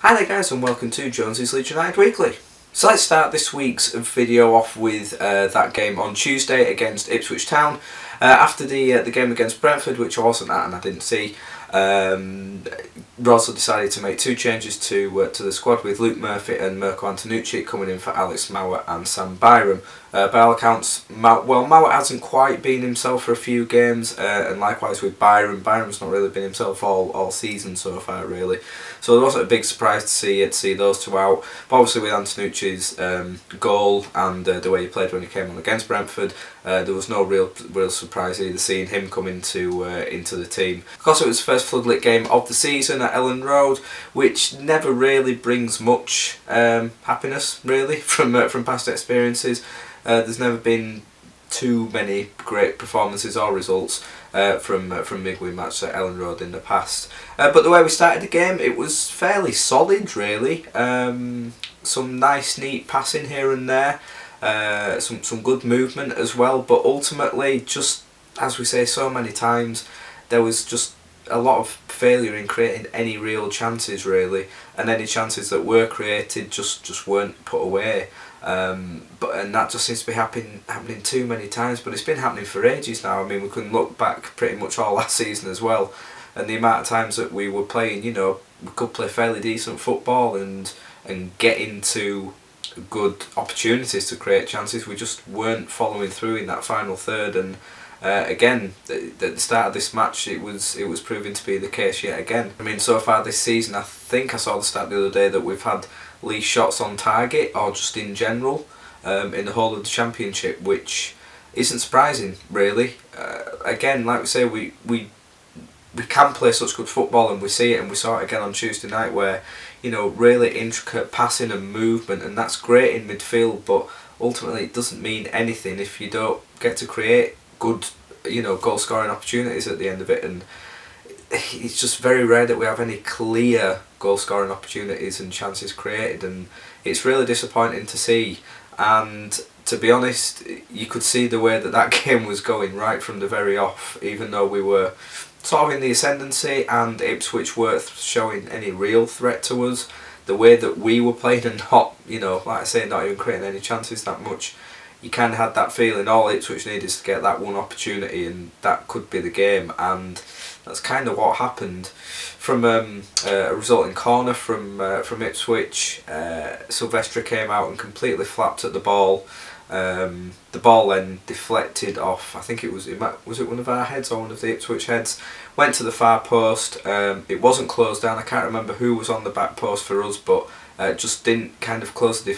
Hi there guys and welcome to Jonesy's Leeds United Weekly. So let's start this week's video off with that game on Tuesday against Ipswich Town. After the game against Brentford, which I wasn't at and I didn't see, Rosler decided to make two changes to the squad, with Luke Murphy and Mirko Antonucci coming in for Alex Mowat and Sam Byram. By all accounts, Mowat hasn't quite been himself for a few games, and likewise with Byram. Byram's not really been himself all season so far, really. So it wasn't a big surprise to see those two out. But obviously with Antonucci's goal and the way he played when he came on against Brentford, there was no real surprise either seeing him come into the team. Of course, it was the first floodlit game of the season at Ellen Road, which never really brings much happiness, really, from past experiences. There's never been too many great performances or results from big-win matches at Ellen Road in the past. But the way we started the game, it was fairly solid, really. Some nice, neat passing here and there. Some good movement as well. But ultimately, just as we say so many times, there was just a lot of failure in creating any real chances, really, and any chances that were created just weren't put away. And that just seems to be happening too many times, but it's been happening for ages now. I mean, we can look back pretty much all last season as well, and the amount of times that we were playing, we could play fairly decent football and get into good opportunities to create chances. We just weren't following through in that final third, and again, at the start of this match, it was proving to be the case yet again. I mean, so far this season, I think I saw the stat the other day that we've had least shots on target, or just in general, in the whole of the championship, which isn't surprising, really. Again, like we say, we can play such good football, and we see it, and we saw it again on Tuesday night, where really intricate passing and movement, and that's great in midfield, but ultimately it doesn't mean anything if you don't get to create good goal scoring opportunities at the end of it. And it's just very rare that we have any clear goal scoring opportunities and chances created, and it's really disappointing to see. And to be honest, you could see the way that game was going right from the very off, even though we were sort of in the ascendancy and Ipswich weren't showing any real threat to us. The way that we were playing and not, like I say, not even creating any chances that much, you kind of had that feeling all Ipswich needed is to get that one opportunity, and that could be the game. And that's kind of what happened. From a resulting corner from Ipswich, Silvestri came out and completely flapped at the ball. The ball then deflected off, I think it was one of our heads or one of the Ipswich heads, went to the far post. It wasn't closed down. I can't remember who was on the back post for us, but just didn't kind of close the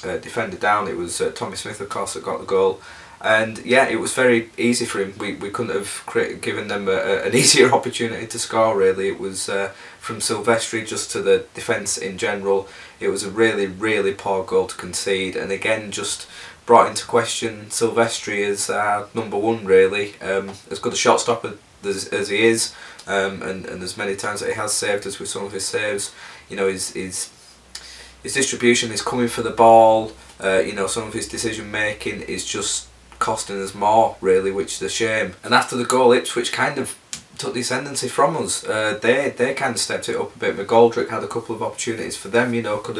defender down. It was Tommy Smith, of course, that got the goal. And yeah, it was very easy for him. We couldn't have given them an easier opportunity to score, really. It was from Silvestri just to the defence in general. It was a really, really poor goal to concede, and again just brought into question Silvestri as number one, really. As good a shot stopper as he is, and as many times that he has saved us with some of his saves, his distribution is coming for the ball. Some of his decision making is just costing us more, really, which is a shame. And after the goal, Ipswich kind of took the ascendancy from us. They kind of stepped it up a bit. McGoldrick had a couple of opportunities for them. Could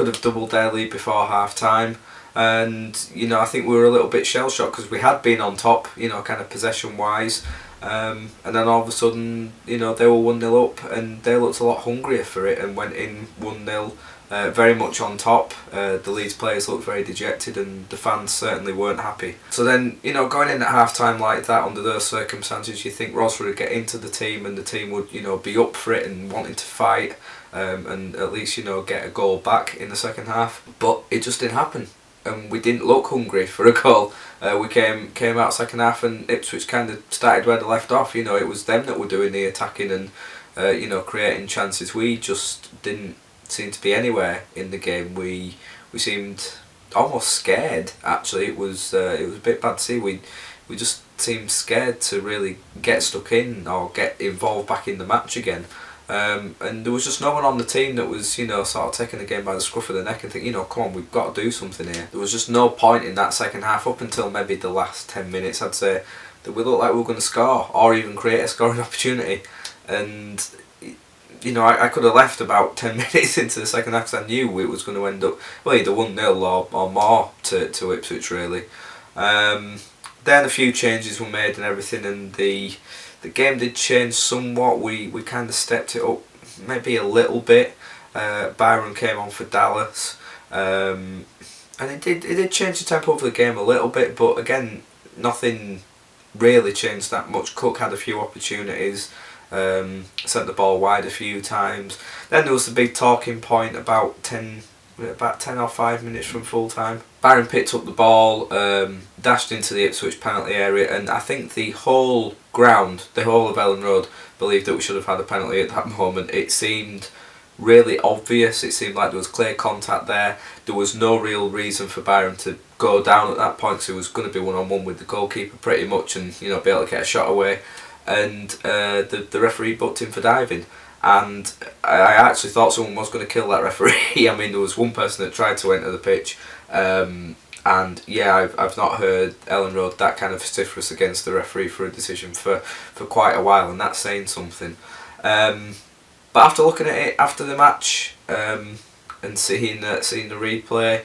have doubled their lead before half time. And I think we were a little bit shell shocked because we had been on top, kind of possession wise. And then all of a sudden, they were 1-0 up, and they looked a lot hungrier for it and went in 1-0. Very much on top. The Leeds players looked very dejected, and the fans certainly weren't happy. So then, going in at half time like that under those circumstances, you think Rosler would get into the team, and the team would be up for it and wanting to fight, and at least get a goal back in the second half. But it just didn't happen, and we didn't look hungry for a goal. We came out second half, and Ipswich kind of started where they left off. It was them that were doing the attacking and creating chances. We just didn't seem to be anywhere in the game. We seemed almost scared. Actually, it was a bit bad to see. We just seemed scared to really get stuck in or get involved back in the match again. And there was just no one on the team that was sort of taking the game by the scruff of the neck and think, come on, we've got to do something here. There was just no point in that second half up until maybe the last 10 minutes, I'd say, that we looked like we were going to score or even create a scoring opportunity. And I could have left about 10 minutes into the second half because I knew it was going to end up, well, either 1-0 or more to Ipswich, really. Then a few changes were made and everything, and the game did change somewhat. We kind of stepped it up maybe a little bit. Byron came on for Dallas, and it did change the tempo of the game a little bit, but again, nothing really changed that much. Cook had a few opportunities, sent the ball wide a few times. Then there was the big talking point about 10 or 5 minutes from full time. Byron picked up the ball, dashed into the Ipswich penalty area, and I think the whole ground, the whole of Ellen Road, believed that we should have had a penalty at that moment. It seemed really obvious. It seemed like there was clear contact there. There was no real reason for Byron to go down at that point, so he was going to be one-on-one with the goalkeeper pretty much, and be able to get a shot away. And the referee booked him for diving. And I actually thought someone was going to kill that referee. I mean, there was one person that tried to enter the pitch, and yeah, I've not heard Ellen Road that kind of vociferous against the referee for a decision for quite a while, and that's saying something. But after looking at it after the match, and seeing the replay,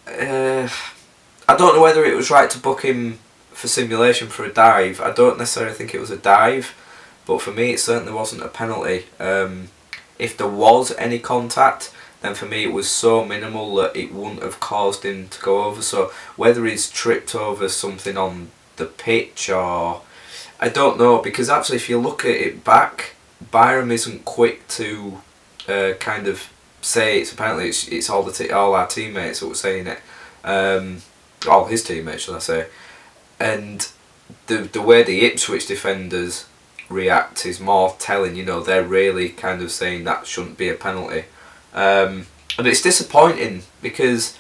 I don't know whether it was right to book him for simulation for a dive. I don't necessarily think it was a dive, but for me it certainly wasn't a penalty. If there was any contact, then for me it was so minimal that it wouldn't have caused him to go over. So whether he's tripped over something on the pitch or... I don't know, because actually if you look at it back, Byram isn't quick to kind of say it's a penalty. It's all our teammates that were saying it. All his teammates, should I say. And the way the Ipswich defenders react is more telling. They're really kind of saying that shouldn't be a penalty, and it's disappointing because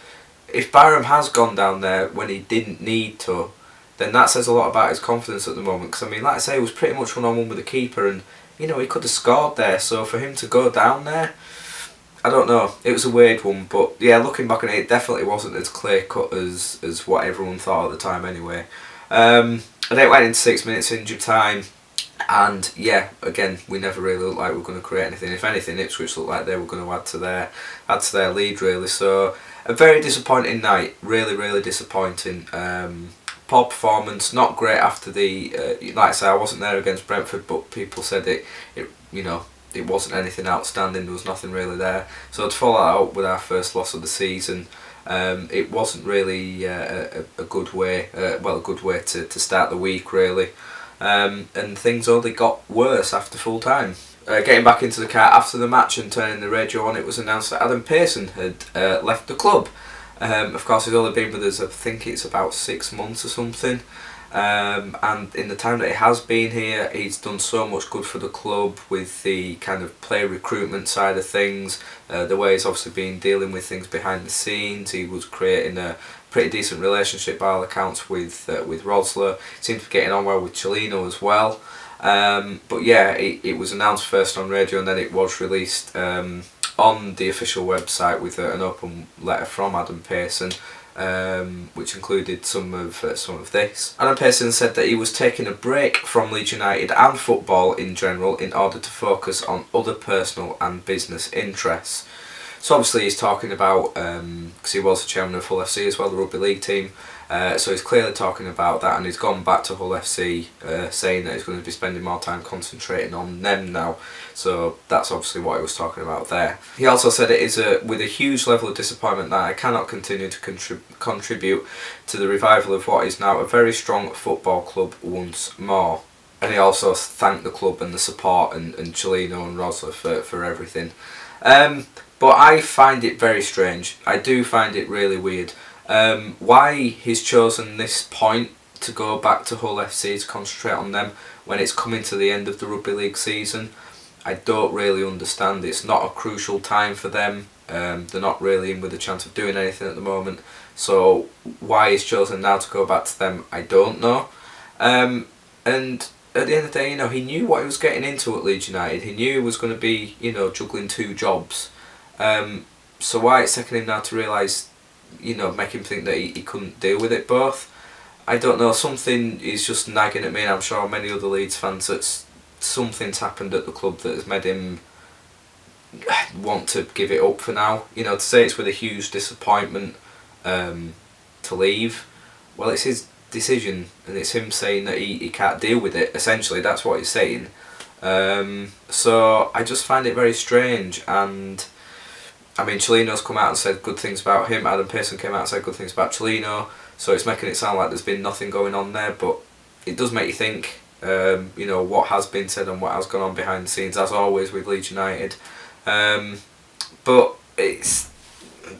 if Byram has gone down there when he didn't need to, then that says a lot about his confidence at the moment. Because I mean, like I say, he was pretty much one-on-one with the keeper, and he could have scored there. So for him to go down there, I don't know. It was a weird one, but yeah, looking back on it, it definitely wasn't as clear cut as what everyone thought at the time. Anyway. And then it went into 6 minutes injury time, and yeah, again, we never really looked like we were going to create anything. If anything, Ipswich looked like they were going to add to their lead, really. So a very disappointing night, really disappointing. Poor performance, not great after the like I say, I wasn't there against Brentford, but people said it wasn't anything outstanding. There was nothing really there. So to follow that up with our first loss of the season, it wasn't really a good way. A good way to start the week, really. And things only got worse after full time. Getting back into the car after the match and turning the radio on, it was announced that Adam Pearson had left the club. Of course, he's only been with us, I think it's about 6 months or something. And in the time that he has been here, he's done so much good for the club with the kind of player recruitment side of things, the way he's obviously been dealing with things behind the scenes. He was creating a pretty decent relationship by all accounts with Rosler. Seemed to be getting on well with Cellino as well. But yeah, it was announced first on radio, and then it was released on the official website with an open letter from Adam Pearson, which included some of this. Adam Pearson said that he was taking a break from Leeds United and football in general in order to focus on other personal and business interests. So obviously he's talking about, because he was the chairman of Hull FC as well, the rugby league team, so he's clearly talking about that, and he's gone back to Hull FC saying that he's going to be spending more time concentrating on them now. So that's obviously what he was talking about there. He also said it is with a huge level of disappointment that I cannot continue to contribute to the revival of what is now a very strong football club once more. And he also thanked the club and the support and Cellino and Rosler for everything. But I find it very strange. I do find it really weird. Why he's chosen this point to go back to Hull FC to concentrate on them when it's coming to the end of the rugby league season, I don't really understand. It's not a crucial time for them. They're not really in with a chance of doing anything at the moment. So why he's chosen now to go back to them, I don't know. And at the end of the day, he knew what he was getting into at Leeds United. He knew he was going to be, juggling 2 jobs. So why it's taken him now to realise, make him think that he couldn't deal with it both? I don't know, something is just nagging at me, and I'm sure many other Leeds fans, that something's happened at the club that has made him want to give it up for now. You know, to say it's with a huge disappointment to leave, well, it's his decision, and it's him saying that he can't deal with it. Essentially, that's what he's saying. So I just find it very strange. And I mean, Cellino's come out and said good things about him. Adam Pearson came out and said good things about Cellino. So it's making it sound like there's been nothing going on there, but it does make you think. You know, what has been said and what has gone on behind the scenes, as always with Leeds United. But it's,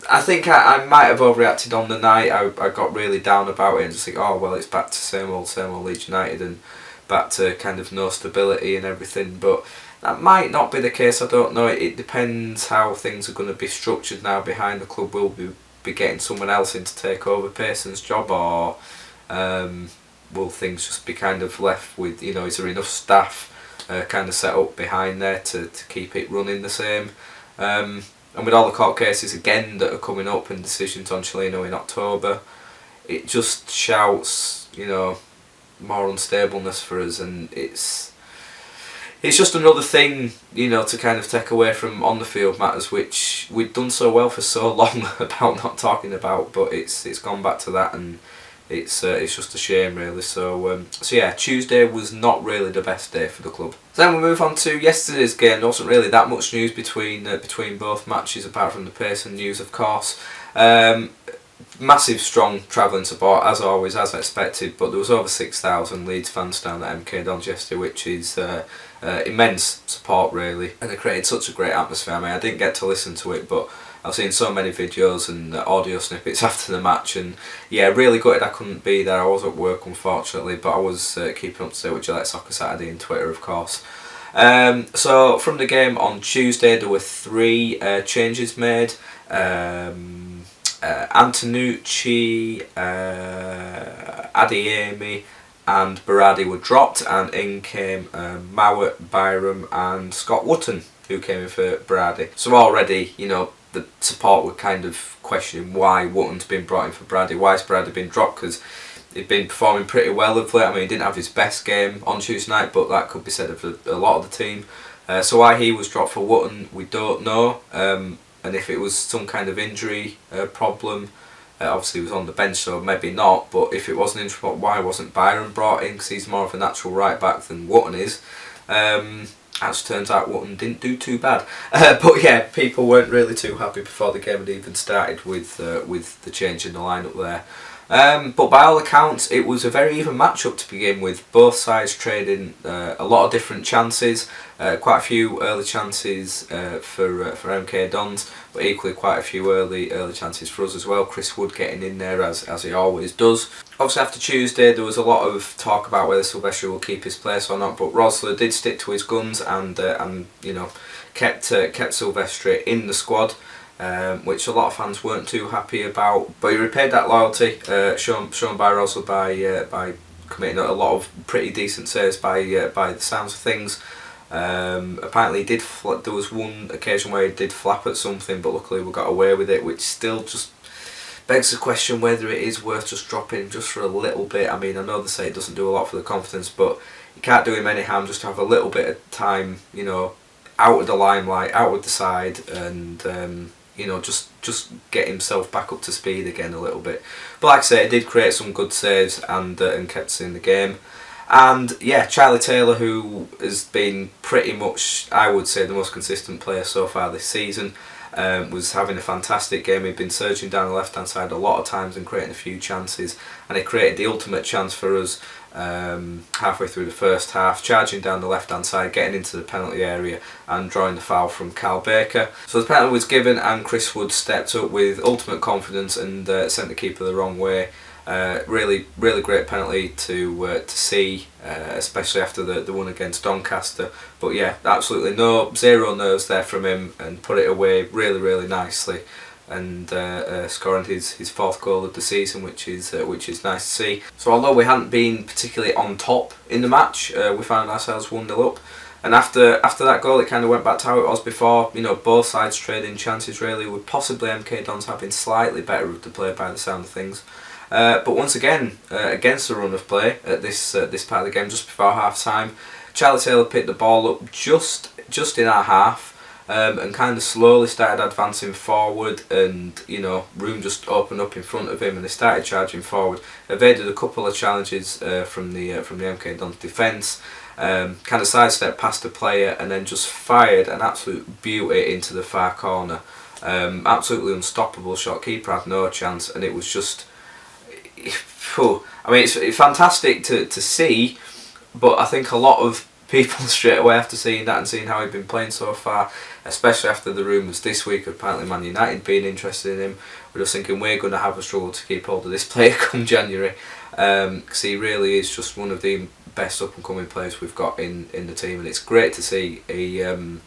I think I might have overreacted on the night. I got really down about it and just think, oh well, it's back to same old Leeds United and back to kind of no stability and everything. But that might not be the case. I don't know. It depends how things are going to be structured now behind the club. Will be getting someone else in to take over Pearson's job, or will things just be kind of left with, you know, is there enough staff kind of set up behind there to keep it running the same? And with all the court cases again that are coming up and decisions on Cellino in October, it just shouts, you know, more unstableness for us, and it's just another thing, you know, to kind of take away from on the field matters, which we've done so well for so long about not talking about, but it's gone back to that, and it's just a shame really. So yeah, Tuesday was not really the best day for the club. So then we move on to yesterday's game. There wasn't really that much news between both matches, apart from the Pearson news, of course. Massive strong travelling support as always, as expected, but there was over 6,000 Leeds fans down at MK Dons yesterday, which is immense support really, and it created such a great atmosphere. I mean, I didn't get to listen to it, but I've seen so many videos and audio snippets after the match, and yeah, really gutted I couldn't be there. I was at work unfortunately, but I was keeping up to date with Gillette Soccer Saturday and Twitter, of course. So from the game on Tuesday, there were 3 changes made. Antonucci, Adeyemi and Berardi were dropped, and in came Mowat, Byram and Scott Wootton, who came in for Berardi. So already, you know, the support were kind of questioning why Wootton's been brought in for Berardi. Why has Berardi been dropped? Because he'd been performing pretty well of late. I mean, he didn't have his best game on Tuesday night, but that could be said of a lot of the team. So why he was dropped for Wootton, we don't know. And if it was some kind of injury problem, obviously he was on the bench, so maybe not. But if it wasn't injury, why wasn't Byron brought in? Because he's more of a natural right back than Wootton is. As turns out, Wootton didn't do too bad. But yeah, people weren't really too happy before the game had even started with the change in the lineup there. But by all accounts, it was a very even match-up to begin with. Both sides trading a lot of different chances, quite a few early chances for MK Dons, but equally quite a few early chances for us as well. Chris Wood getting in there as he always does. Obviously after Tuesday there was a lot of talk about whether Silvestri will keep his place or not, but Rosler did stick to his guns and you know, kept Silvestri in the squad. Which a lot of fans weren't too happy about, but he repaid that loyalty shown by Rosler by committing a lot of pretty decent saves by the sounds of things. Apparently he did there was one occasion where he did flap at something, but luckily we got away with it, which still just begs the question whether it is worth just dropping just for a little bit. I mean, I know they say it doesn't do a lot for the confidence, but you can't do him any harm just to have a little bit of time, you know, out of the limelight, out of the side, and you know, just get himself back up to speed again a little bit. But like I say, it did create some good saves and kept us in the game. And yeah, Charlie Taylor, who has been pretty much, I would say, the most consistent player so far this season, was having a fantastic game. He'd been surging down the left hand side a lot of times and creating a few chances, and he created the ultimate chance for us halfway through the first half, charging down the left hand side, getting into the penalty area and drawing the foul from Cal Baker. So the penalty was given and Chris Wood stepped up with ultimate confidence and sent the keeper the wrong way. Really great penalty to see, especially after the one against Doncaster. But yeah, absolutely zero nerves there from him, and put it away really nicely, and scoring his 4th goal of the season, which is nice to see. So although we hadn't been particularly on top in the match, we found ourselves 1-0 up. And after that goal, it kind of went back to how it was before. You know, both sides trading chances really, with possibly MK Dons having slightly better of the play by the sound of things. But once again, against the run of play at this part of the game, just before half time, Charlie Taylor picked the ball up just in our half, and kind of slowly started advancing forward, and room just opened up in front of him, and they started charging forward. Evaded a couple of challenges from the MK Dons defence, kind of sidestepped past the player, and then just fired an absolute beauty into the far corner. Absolutely unstoppable shot. Keeper had no chance, and it was just. I mean, it's fantastic to see, but I think a lot of people straight away after seeing that and seeing how he'd been playing so far, especially after the rumours this week of apparently Man United being interested in him, we're just thinking we're going to have a struggle to keep hold of this player come January, because he really is just one of the best up and coming players we've got in the team, and it's great to see a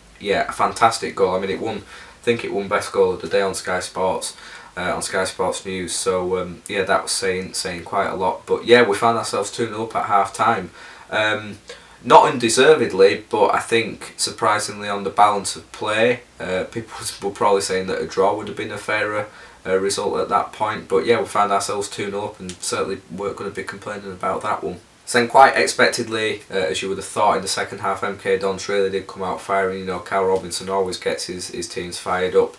fantastic goal. I mean, I think it won best goal of the day on Sky Sports. On Sky Sports News, so that was saying quite a lot. But yeah, we found ourselves 2-0 up at half time. Not undeservedly, but I think surprisingly on the balance of play, people were probably saying that a draw would have been a fairer result at that point. But yeah, we found ourselves 2-0 up, and certainly weren't going to be complaining about that one. So then, quite expectedly, as you would have thought, in the second half, MK Dons really did come out firing. Cal Robinson always gets his teams fired up.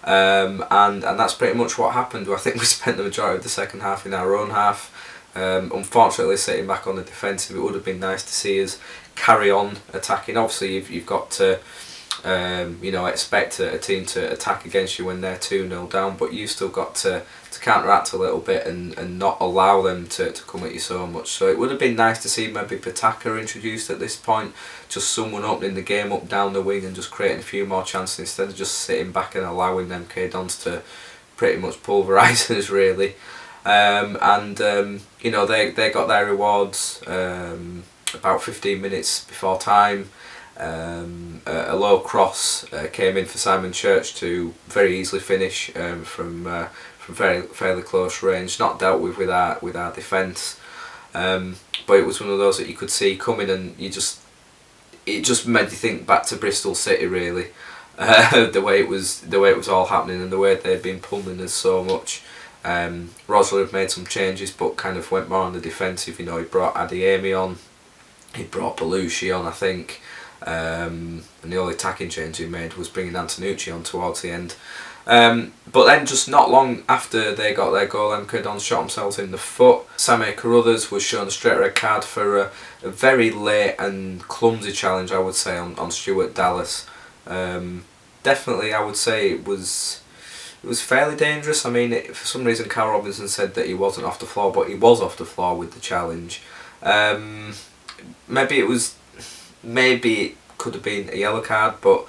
And that's pretty much what happened. I think we spent the majority of the second half in our own half. Unfortunately, sitting back on the defensive, it would have been nice to see us carry on attacking. Obviously, you've got to expect a team to attack against you when they're 2-0 down, but you've still got to counteract a little bit and not allow them to come at you so much. So it would have been nice to see maybe Pataka introduced at this point, just someone opening the game up down the wing and just creating a few more chances instead of just sitting back and allowing them MK Dons to pretty much pulverise us really. They got their rewards about 15 minutes before time. A low cross came in for Simon Church to very easily finish from fairly close range, not dealt with our defence, but it was one of those that you could see coming, and it just made you think back to Bristol City really, the way it was all happening and the way they'd been pulling us so much. Rosler had made some changes, but kind of went more on the defensive. He brought Adeyemi on, he brought Belushi on, I think. And the only attacking change he made was bringing Antonucci on towards the end. But then just not long after they got their goal, MK Dons shot themselves in the foot. Sammy Carruthers was shown a straight red card for a very late and clumsy challenge, I would say, on Stuart Dallas. Definitely, I would say it was fairly dangerous. I mean, for some reason, Cal Robinson said that he wasn't off the floor, but he was off the floor with the challenge. Maybe it could have been a yellow card, but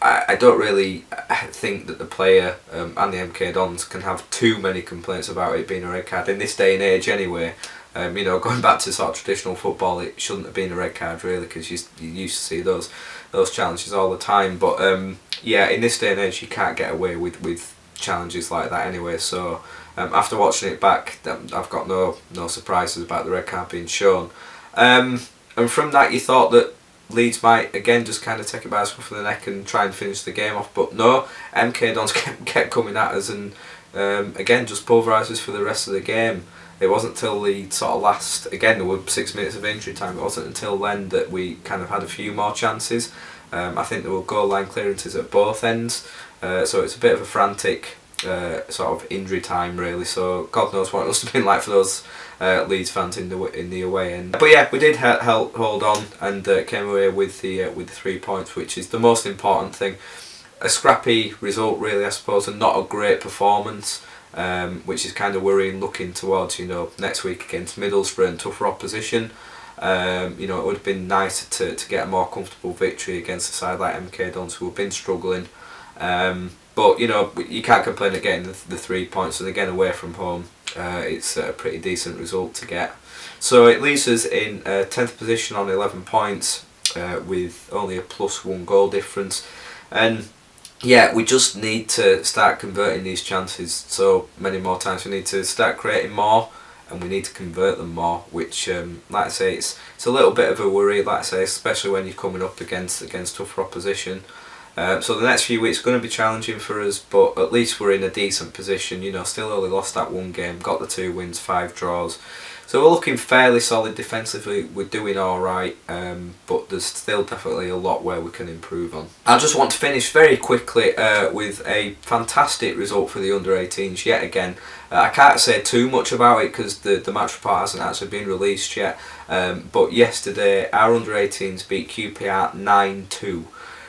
I don't really think that the player and the MK Dons can have too many complaints about it being a red card in this day and age anyway. Going back to sort of traditional football, it shouldn't have been a red card really, because you used to see those challenges all the time. But in this day and age you can't get away with challenges like that anyway. So after watching it back, I've got no surprises about the red card being shown. And from that you thought that Leeds might again just kind of take it by the scruff of the neck and try and finish the game off, but no, MK Dons kept coming at us and again just pulverised us for the rest of the game. It wasn't till the sort of last, again there were 6 minutes of injury time, it wasn't until then that we kind of had a few more chances. I think there were goal line clearances at both ends, so it's a bit of a frantic sort of injury time really, so God knows what it must have been like for those Leeds fans in the away end. But yeah, we did hold on and came away with the 3 points, which is the most important thing. A scrappy result really, I suppose, and not a great performance, which is kind of worrying looking towards next week against Middlesbrough and tougher opposition. It would have been nicer to get a more comfortable victory against a side like MK Dons, who have been struggling. But you can't complain at getting the 3 points, and again away from home, it's a pretty decent result to get. So it leaves us in 10th position on 11 points with only a +1 goal difference, and yeah, we just need to start converting these chances so many more times. We need to start creating more, and we need to convert them more, which like I say, it's a little bit of a worry, like I say, especially when you're coming up against tougher opposition. So the next few weeks are going to be challenging for us, but at least we're in a decent position. Still only lost that one game, got the 2 wins, 5 draws, So we're looking fairly solid defensively. We're doing alright, but there's still definitely a lot where we can improve on. I just want to finish very quickly with a fantastic result for the under-18s yet again. I can't say too much about it because the match report hasn't actually been released yet, but yesterday our under-18s beat QPR 9-2.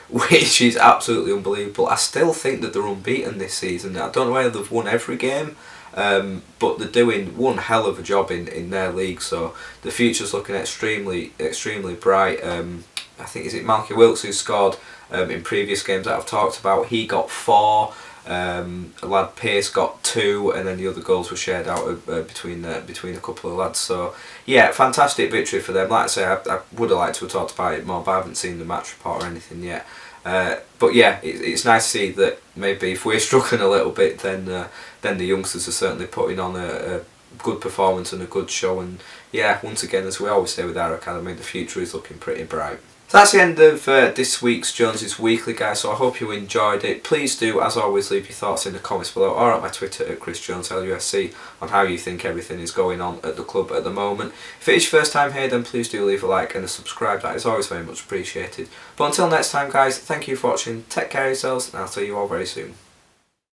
Which is absolutely unbelievable. I still think that they're unbeaten this season. I don't know whether they've won every game, but they're doing one hell of a job in their league. So the future's looking extremely bright. I think is it Malky Wilkes who scored in previous games that I've talked about. He got 4. A lad Pace got 2, and then the other goals were shared out between a couple of lads. So yeah, fantastic victory for them. Like I say, I would have liked to have talked about it more, but I haven't seen the match report or anything yet. But yeah, it's nice to see that maybe if we're struggling a little bit, then the youngsters are certainly putting on a good performance and a good show. And yeah, once again, as we always say with our academy, the future is looking pretty bright. So that's the end of this week's Jonesy's Weekly, guys, so I hope you enjoyed it. Please do, as always, leave your thoughts in the comments below or at my Twitter at ChrisJonesLUSC on how you think everything is going on at the club at the moment. If it is your first time here, then please do leave a like and a subscribe. That is always very much appreciated. But until next time, guys, thank you for watching, take care of yourselves, and I'll see you all very soon.